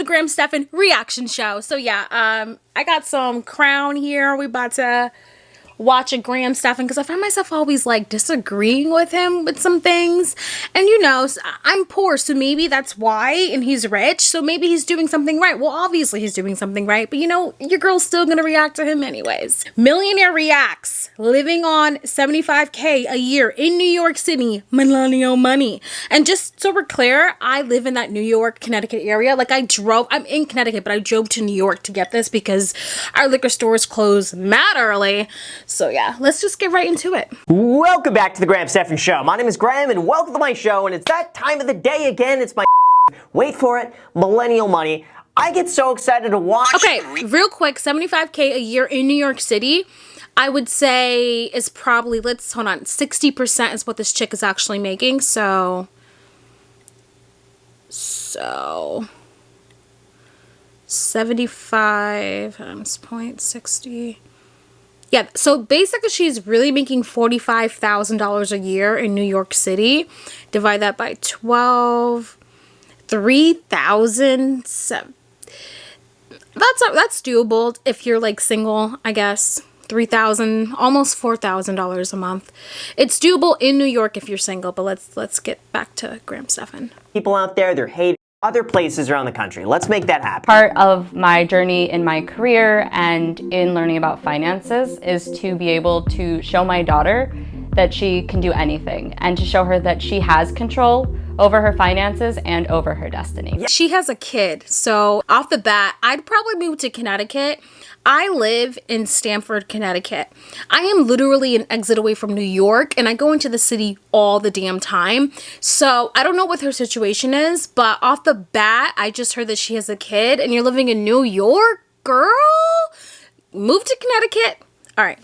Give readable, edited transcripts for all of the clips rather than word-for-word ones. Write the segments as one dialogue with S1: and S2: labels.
S1: Graham Stephan reaction show. So yeah, I got some Crown here. We about to watch a Graham Stephan because I find myself always like disagreeing with him with some things. And you know, I'm poor, so maybe that's why, and he's rich, so maybe he's doing something right. Well, obviously he's doing something right, but you know, your girl's still gonna react to him anyways. Millionaire reacts, living on $75K a year in New York City, Millennial Money. And just so we're clear, I live in that New York, Connecticut area. Like I'm in Connecticut, but I drove to New York to get this because our liquor stores close mad early. So yeah, let's just get right into it.
S2: Welcome back to the Graham Stephan Show. My name is Graham and welcome to my show, and it's that time of the day again. It's my wait for it, Millennial Money. I get so excited to watch.
S1: Okay, real quick, $75K a year in New York City, I would say is probably, hold on, 60% is what this chick is actually making. So 75 times 0.60. Yeah, so basically she's really making $45,000 a year in New York City. Divide that by 12, 3,000. That's doable if you're like single, I guess. $3,000, almost $4,000 a month. It's doable in New York if you're single, but let's get back to Graham Stephan.
S2: People out there, they're hating other places around the country. Let's make that happen.
S3: Part of my journey in my career and in learning about finances is to be able to show my daughter that she can do anything and to show her that she has control over her finances and over her destiny.
S1: She has a kid, so off the bat, I'd probably move to Connecticut. I live in Stamford, Connecticut. I am literally an exit away from New York, and I go into the city all the damn time. So I don't know what her situation is, but off the bat, I just heard that she has a kid, and you're living in New York, girl? Move to Connecticut? All right,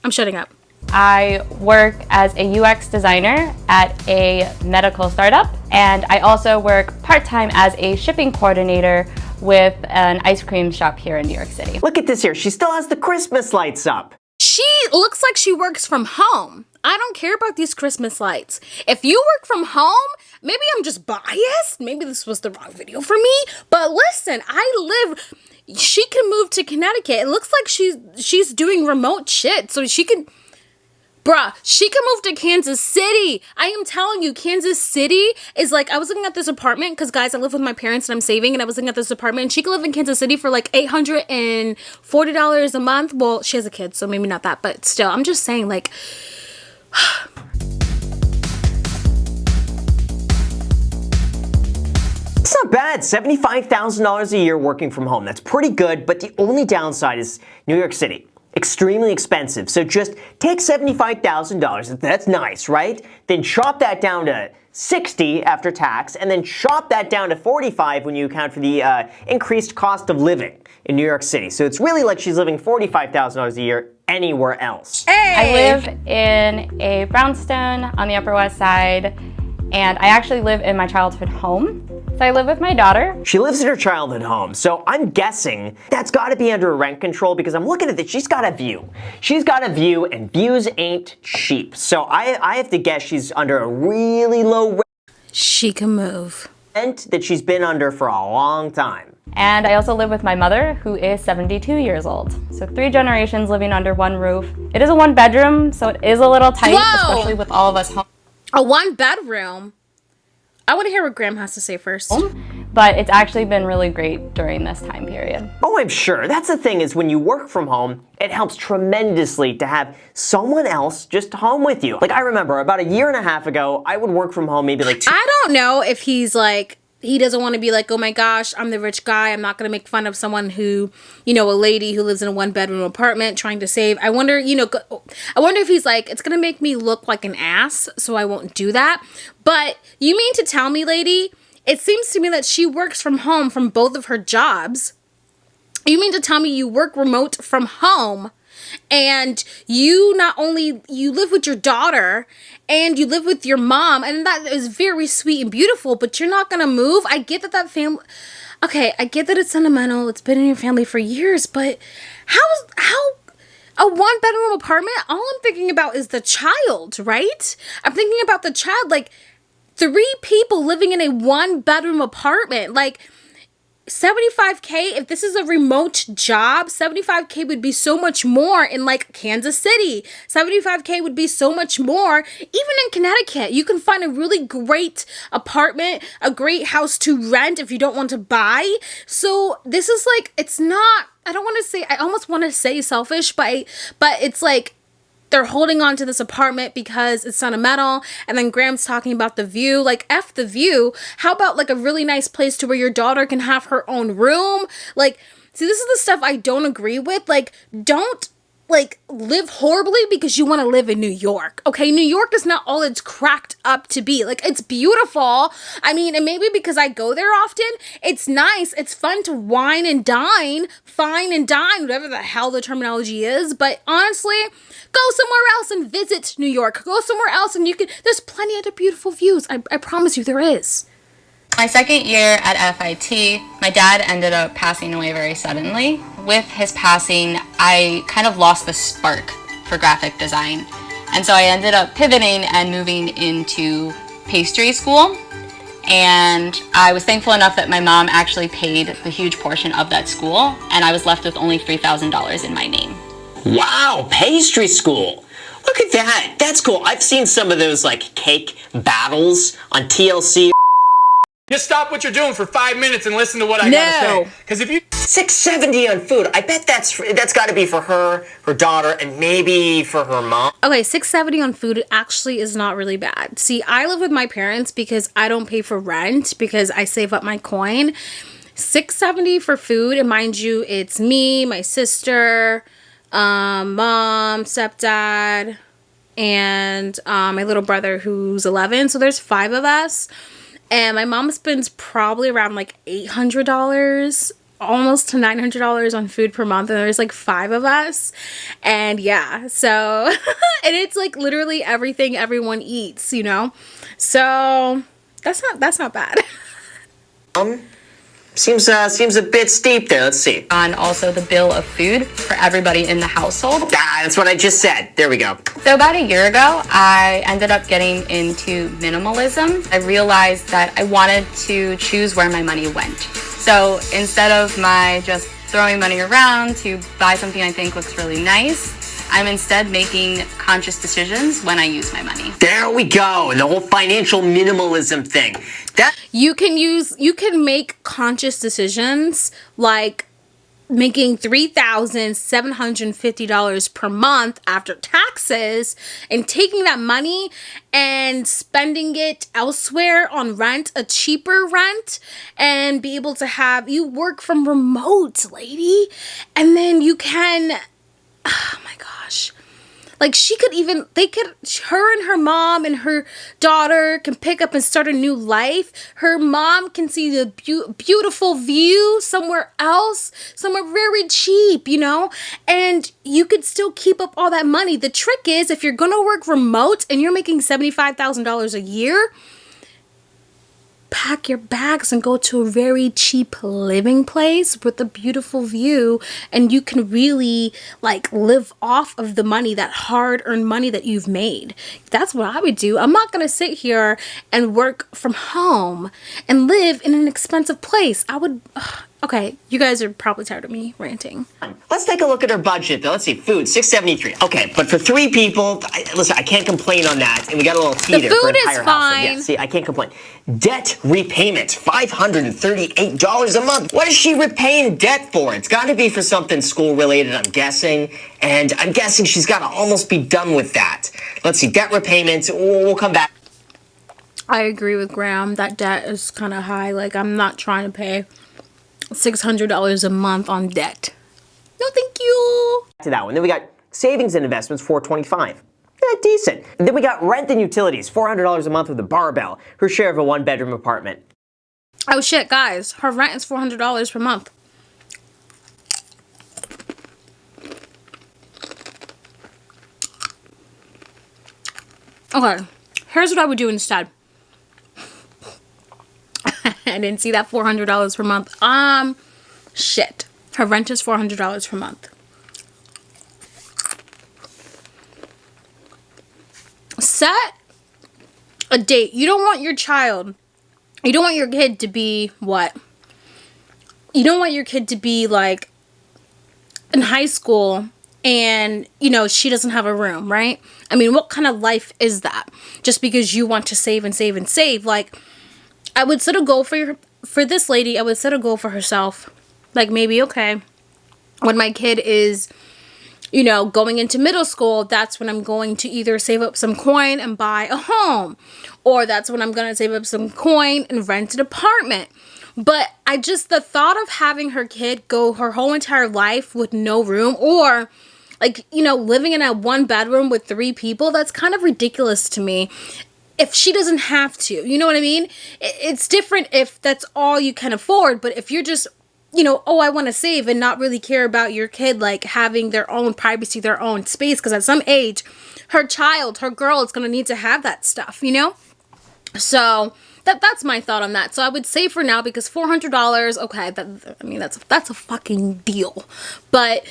S1: I'm shutting up.
S3: I work as a UX designer at a medical startup, and I also work part-time as a shipping coordinator with an ice cream shop here in New York City.
S2: Look at this here. She still has the Christmas lights up.
S1: She looks like she works from home. I don't care about these Christmas lights. If you work from home, maybe I'm just biased. Maybe this was the wrong video for me. But listen, she can move to Connecticut. It looks like she's doing remote shit. So she can... Bruh, she can move to Kansas City. I am telling you, Kansas City is like, I was looking at this apartment because, guys, I live with my parents and I'm saving, and I was looking at this apartment, and she could live in Kansas City for like $840 a month. Well, she has a kid, so maybe not that, but still, I'm just saying, like,
S2: It's not bad. $75,000 a year working from home. That's pretty good, but the only downside is New York City. Extremely expensive. So just take $75,000. That's nice, right? Then chop that down to 60 after tax, and then chop that down to 45 when you account for the increased cost of living in New York City. So it's really like she's living $45,000 a year anywhere else.
S1: hey!
S3: I live in a brownstone on the Upper West Side, and I actually live in my childhood home. So I live with my daughter.
S2: She lives in her childhood home, so I'm guessing that's got to be under rent control because I'm looking at this. She's got a view. She's got a view, and views ain't cheap. So I have to guess she's under a really low
S1: She can move.
S2: rent that she's been under for a long time.
S3: And I also live with my mother, who is 72 years old. So 3 generations living under one roof. It is a 1-bedroom, so it is a little tight,
S1: Whoa!
S3: especially with all of us home.
S1: A 1-bedroom? I want to hear what Graham has to say first.
S3: But it's actually been really great during this time period.
S2: Oh, I'm sure. That's the thing, is when you work from home, it helps tremendously to have someone else just home with you. Like, I remember about a year and a half ago, I would work from home maybe like 2
S1: I don't know if he's like, he doesn't want to be like, oh my gosh, I'm the rich guy. I'm not going to make fun of someone who, you know, a lady who lives in a 1-bedroom apartment trying to save. I wonder, you know, I wonder if he's like, it's going to make me look like an ass, so I won't do that. But you mean to tell me, lady, it seems to me that she works from home from both of her jobs. You mean to tell me you work remote from home, and you not only, you live with your daughter and you live with your mom, and that is very sweet and beautiful, but you're not gonna move? I get that family, okay, I get that it's sentimental, it's been in your family for years, but how a 1-bedroom apartment, all I'm thinking about is the child, right? I'm thinking about the child, like 3 people living in a 1-bedroom apartment, like, 75K, if this is a remote job, 75K would be so much more in like Kansas City. 75K would be so much more even in Connecticut. You can find a really great apartment, a great house to rent if you don't want to buy. So this is like, it's not, I don't want to say, I almost want to say selfish, but it's like, they're holding on to this apartment because it's sentimental. And then Graham's talking about the view. Like, F the view. How about like a really nice place to where your daughter can have her own room? Like, see, this is the stuff I don't agree with. Like, don't like live horribly because you want to live in New York. Okay, New York is not all it's cracked up to be. Like, it's beautiful. I mean, and maybe because I go there often, it's nice. It's fun to wine and dine, fine and dine, whatever the hell the terminology is. But honestly, go somewhere else and visit New York. Go somewhere else and there's plenty of beautiful views. I promise you there is.
S3: My second year at FIT, my dad ended up passing away very suddenly. With his passing, I kind of lost the spark for graphic design. And so I ended up pivoting and moving into pastry school. And I was thankful enough that my mom actually paid the huge portion of that school, and I was left with only $3,000 in my name.
S2: Wow, pastry school. Look at that. That's cool. I've seen some of those like cake battles on TLC.
S4: Just stop what you're doing for 5 minutes and listen to what I gotta say. Because if you
S2: $670 on food. I bet that's got to be for her daughter, and maybe for her mom.
S1: Okay, $670 on food actually is not really bad. See, I live with my parents because I don't pay for rent because I save up my coin. $670 for food, and mind you, it's me, my sister, mom, stepdad, and my little brother who's 11. So there's 5 of us. And my mom spends probably around like $800, almost to $900 on food per month. And there's like 5 of us. And yeah, so, and it's like literally everything everyone eats, you know? So that's not bad.
S2: Seems a bit steep there. Let's see.
S3: On also the bill of food for everybody in the household.
S2: Ah, that's what I just said. There we go.
S3: So about a year ago, I ended up getting into minimalism. I realized that I wanted to choose where my money went. So instead of my just throwing money around to buy something I think looks really nice, I'm instead making conscious decisions when I use my money.
S2: There we go. The whole financial minimalism thing.
S1: You can make conscious decisions like making $3,750 per month after taxes and taking that money and spending it elsewhere on rent, a cheaper rent, and be able to have you work from remote, lady. And then you can, oh my gosh. Like her and her mom and her daughter can pick up and start a new life. Her mom can see the beautiful view somewhere else, somewhere very cheap, you know? And you could still keep up all that money. The trick is if you're going to work remote and you're making $75,000 a year, pack your bags and go to a very cheap living place with a beautiful view, and you can really like live off of the money, that hard-earned money that you've made. That's what I would do. I'm not gonna sit here and work from home and live in an expensive place. I would okay, you guys are probably tired of me ranting.
S2: Let's take a look at our budget, though. Let's see, food, $673. Okay, but for 3 people, listen, I can't complain on that. And we got a little heater for an entire household. Yeah, see, I can't complain. Debt repayment, $538 a month. What is she repaying debt for? It's got to be for something school-related, I'm guessing. And I'm guessing she's got to almost be done with that. Let's see, debt repayment, we'll come back.
S1: I agree with Graham. That debt is kind of high. Like, I'm not trying to pay $600 a month on debt. No, thank you.
S2: To that one. Then we got savings and investments, $425. Decent. And then we got rent and utilities, $400 a month with a barbell, her share of a 1-bedroom apartment.
S1: Oh shit, guys. Her rent is $400 per month. Okay, here's what I would do instead. I didn't see that $400 per month. Shit. Her rent is $400 per month. Set a date. You don't want your kid to be, what? you don't want your kid to be like in high school and, you know, she doesn't have a room, right? I mean, what kind of life is that? Just because you want to save and save and save. Like, I would set a goal for this lady. I would set a goal for herself. Like, maybe, okay, when my kid is, you know, going into middle school, that's when I'm going to either save up some coin and buy a home. Or that's when I'm going to save up some coin and rent an apartment. But the thought of having her kid go her whole entire life with no room, or like, you know, living in a 1-bedroom with 3 people, that's kind of ridiculous to me. If she doesn't have to, you know what I mean? It's different if that's all you can afford, but if you're just, you know, oh, I want to save and not really care about your kid, like having their own privacy, their own space, because at some age, her girl is going to need to have that stuff, you know? So that's my thought on that. So I would say for now, because $400, okay, that's a fucking deal. But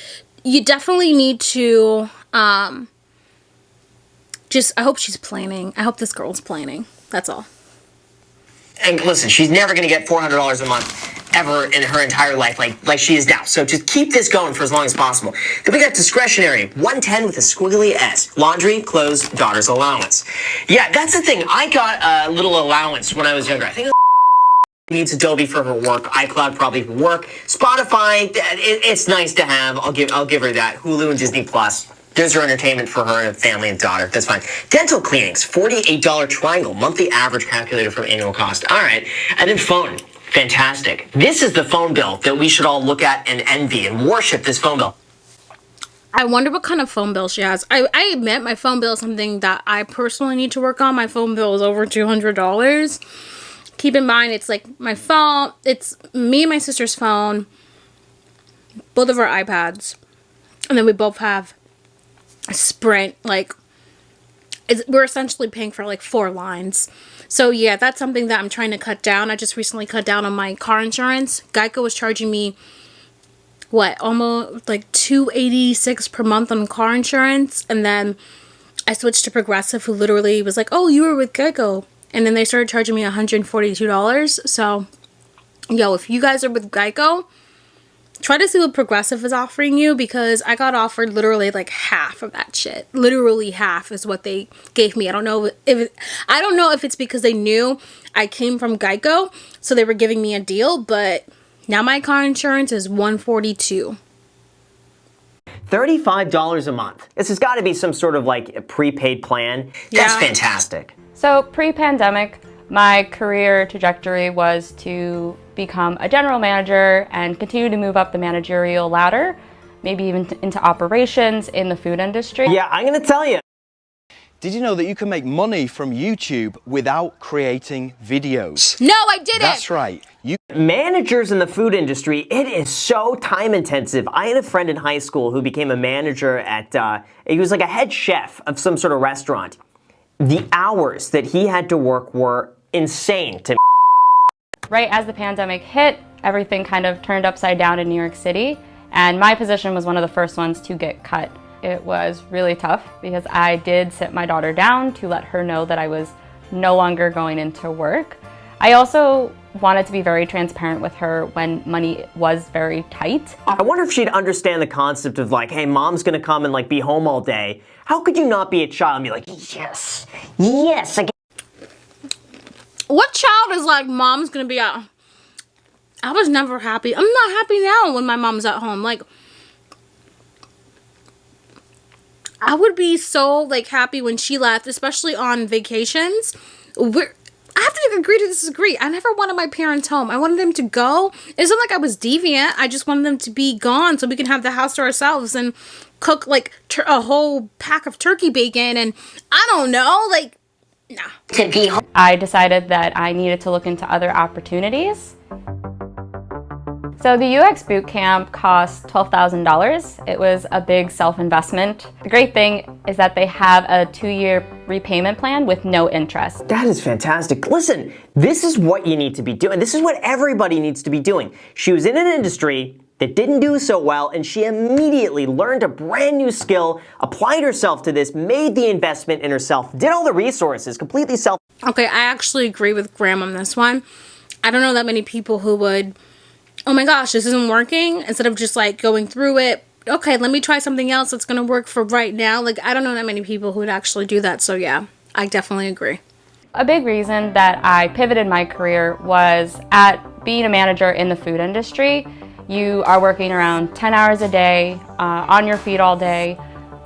S1: you definitely need to, I hope she's planning. I hope this girl's planning. That's all.
S2: And listen, she's never going to get $400 a month ever in her entire life like she is now. So just keep this going for as long as possible. Then we got discretionary, 110 with a squiggly S. Laundry, clothes, daughter's allowance. Yeah, that's the thing. I got a little allowance when I was younger. I think needs Adobe for her work, iCloud probably for work, Spotify, it's nice to have. I'll give her that. Hulu and Disney Plus. There's her entertainment for her and family and daughter. That's fine. Dental cleanings, $48 triangle, monthly average calculated from annual cost. All right. And then phone. Fantastic. This is the phone bill that we should all look at and envy and worship this phone bill.
S1: I wonder what kind of phone bill she has. I admit my phone bill is something that I personally need to work on. My phone bill is over $200. Keep in mind, it's like my phone, it's me and my sister's phone, both of our iPads, and then we both have a Sprint. Like, we're essentially paying for like 4 lines. So yeah, that's something that I'm trying to cut down. I just recently cut down on my car insurance. Geico was charging me, almost like $286 per month on car insurance. And then I switched to Progressive, who literally was like, oh, you were with Geico. And then they started charging me $142. So, yo, if you guys are with Geico, try to see what Progressive is offering you, because I got offered literally like half of that shit. Literally half is what they gave me. I don't know if it's because they knew I came from Geico, so they were giving me a deal, but now my car insurance is $142.
S2: $35 a month. This has got to be some sort of like a prepaid plan. That's fantastic.
S3: So pre-pandemic, my career trajectory was to become a general manager and continue to move up the managerial ladder, maybe even into operations in the food industry.
S2: Yeah, I'm going to tell you.
S5: Did you know that you can make money from YouTube without creating videos?
S1: No, I didn't.
S5: That's right.
S2: Managers in the food industry, it is so time intensive. I had a friend in high school who became a manager at, he was like a head chef of some sort of restaurant. The hours that he had to work were insane to me.
S3: Right as the pandemic hit, everything kind of turned upside down in New York City, and my position was one of the first ones to get cut. It was really tough because I did sit my daughter down to let her know that I was no longer going into work. I also wanted to be very transparent with her when money was very tight.
S2: I wonder if she'd understand the concept of like, hey, mom's gonna come and like be home all day. How could you not be a child and be like, yes, yes, I
S1: What child is like, mom's gonna be out? I was never happy. I'm not happy now when my mom's at home. Like, I would be so like happy when she left, especially on vacations. I have to agree to disagree. I never wanted my parents home. I wanted them to go. It wasn't like I was deviant. I just wanted them to be gone so we can have the house to ourselves and cook like a whole pack of turkey bacon and I don't know, like, nah.
S3: I decided that I needed to look into other opportunities. So the UX bootcamp cost $12,000. It was a big self-investment. The great thing is that they have a 2-year repayment plan with no interest.
S2: That is fantastic. Listen, this is what you need to be doing. This is what everybody needs to be doing. She was in an industry that didn't do so well, and she immediately learned a brand new skill, applied herself to this, made the investment in herself, did all the resources, completely
S1: Okay, I actually agree with Graham on this one. I don't know that many people who would oh my gosh, this isn't working, instead of just like going through it, okay, let me try something else that's going to work for right now. Like, I don't know that many people who would actually do that. So yeah, I definitely agree.
S3: A big reason that I pivoted my career was at being a manager in the food industry. You are working around 10 hours a day, on your feet all day.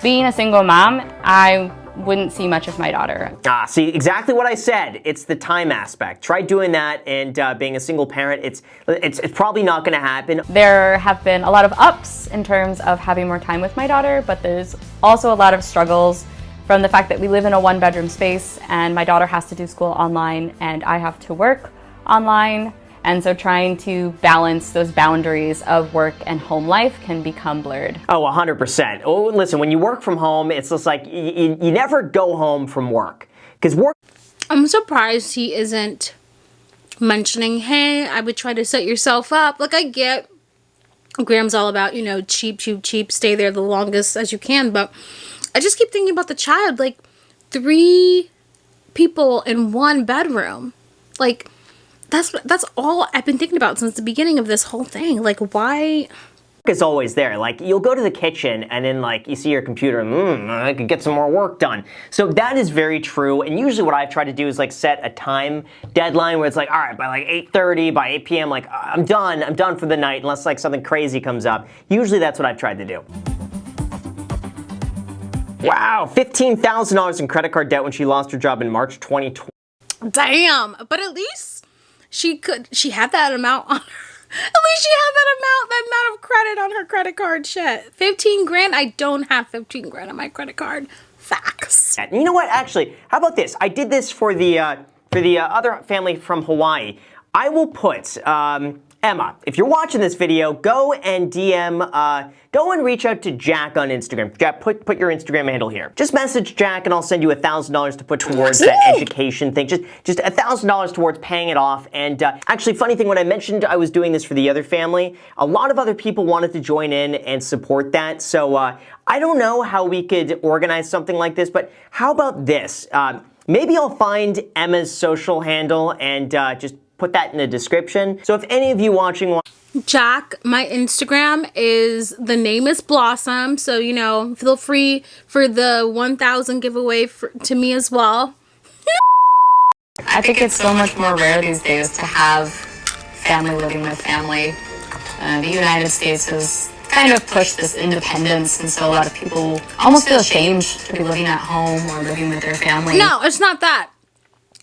S3: Being a single mom, I wouldn't see much of my daughter.
S2: See, exactly what I said. It's the time aspect. Try doing that, and being a single parent, it's probably not going to happen.
S3: There have been a lot of ups in terms of having more time with my daughter, but there's also a lot of struggles from the fact that we live in a one-bedroom space and my daughter has to do school online and I have to work online. And so trying to balance those boundaries of work and home life can become blurred.
S2: Oh, 100%. Oh, listen, when you work from home, it's just like you never go home from work. Because work...
S1: I'm surprised he isn't mentioning, hey, I would try to set yourself up. Like, I get Graham's all about, you know, cheap, stay there the longest as you can. But I just keep thinking about the child. Like, 3 people in 1 bedroom. Like... That's all I've been thinking about since the beginning of this whole thing. Like, why?
S2: Is always there. Like, you'll go to the kitchen and then like you see your computer, I could get some more work done. So that is very true. And usually what I've tried to do is like set a time deadline where it's like, all right, by like 8:30, by 8 p.m., like I'm done for the night unless like something crazy comes up. Usually that's what I've tried to do. Wow, $15,000 in credit card debt when she lost her job in March 2020.
S1: Damn, but at least she had that amount on her. At least she had that amount of credit on her credit card. Shit. 15 grand? I don't have 15 grand on my credit card. Facts.
S2: You know what? Actually, how about this? I did this for the other family from Hawaii. I will put, Emma, if you're watching this video, go and go and reach out to Jack on Instagram. Jack, put your Instagram handle here. Just message Jack and I'll send you $1,000 to put towards that education thing. Just $1,000 towards paying it off. And actually, funny thing, when I mentioned I was doing this for the other family, a lot of other people wanted to join in and support that. So I don't know how we could organize something like this, but how about this? Maybe I'll find Emma's social handle and just put that in the description. So if any of you watching...
S1: Jack, my Instagram is, the name is Blossom. So, you know, feel free for the 1,000 giveaway to me as well.
S3: I think it's so much more rare these days to have family living with family. The United States has kind of pushed this independence, and so a lot of people almost feel ashamed to be living at home or living with their family.
S1: No, it's not that.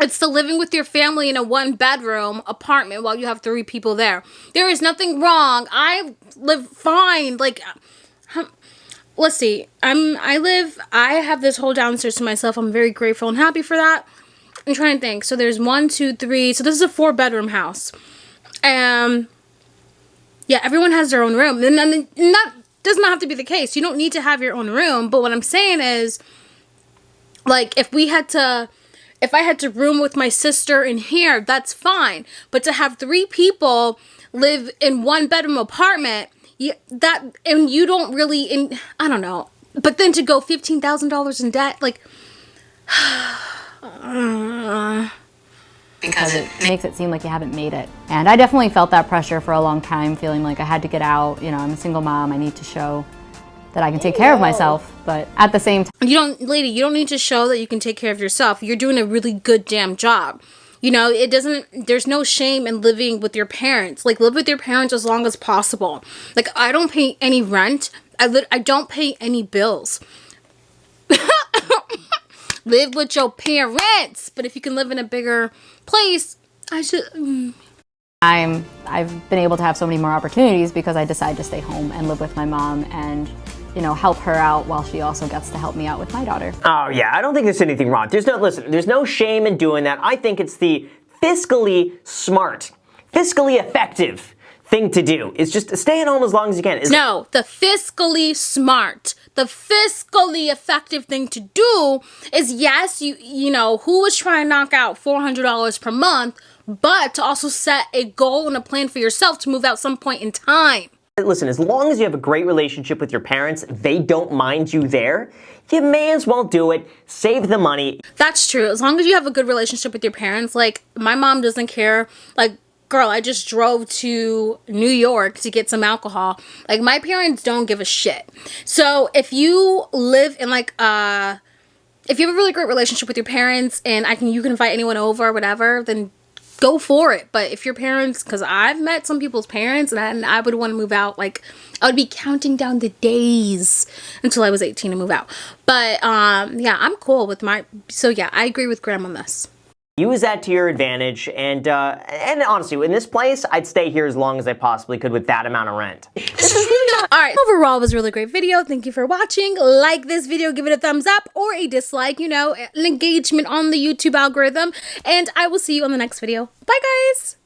S1: It's the living with your family in a 1-bedroom apartment while you have 3 people there. There is nothing wrong. I live fine. Like, let's see. I have this whole downstairs to myself. I'm very grateful and happy for that. I'm trying to think. So there's 1, 2, 3. So this is a 4-bedroom house. Yeah, everyone has their own room. And that does not have to be the case. You don't need to have your own room. But what I'm saying is, like, if I had to room with my sister in here, that's fine. But to have 3 people live in 1-bedroom apartment, and you don't really, I don't know. But then to go $15,000 in debt, like,
S3: because it makes it seem like you haven't made it. And I definitely felt that pressure for a long time, feeling like I had to get out. You know, I'm a single mom. I need to show that I can take care of myself, but at the same time...
S1: You don't need to show that you can take care of yourself. You're doing a really good damn job. You know, there's no shame in living with your parents. Like, live with your parents as long as possible. Like, I don't pay any rent. I don't pay any bills. Live with your parents. But if you can live in a bigger place, I should...
S3: I've been able to have so many more opportunities because I decided to stay home and live with my mom and, you know, help her out while she also gets to help me out with my daughter.
S2: Oh yeah, I don't think there's anything wrong. There's no shame in doing that. I think it's the fiscally smart, fiscally effective thing to do. Is just stay at home as long as you can.
S1: No, the fiscally smart, the fiscally effective thing to do is, yes, you know, who was trying to knock out $400 per month, but to also set a goal and a plan for yourself to move out some point in time.
S2: Listen, as long as you have a great relationship with your parents, they don't mind you there, you may as well do it. Save the money.
S1: That's true. As long as you have a good relationship with your parents, like, my mom doesn't care. Like, girl, I just drove to New York to get some alcohol. Like, my parents don't give a shit. So if you live in like if you have a really great relationship with your parents and you can invite anyone over or whatever, then go for it. But if your parents, because I've met some people's parents and I would want to move out, like I would be counting down the days until I was 18 to move out. But yeah, I'm cool with so yeah, I agree with Graham on this.
S2: Use that to your advantage, and honestly, in this place, I'd stay here as long as I possibly could with that amount of rent.
S1: Alright, overall, it was a really great video. Thank you for watching. Like this video, give it a thumbs up or a dislike, you know, an engagement on the YouTube algorithm. And I will see you on the next video. Bye, guys!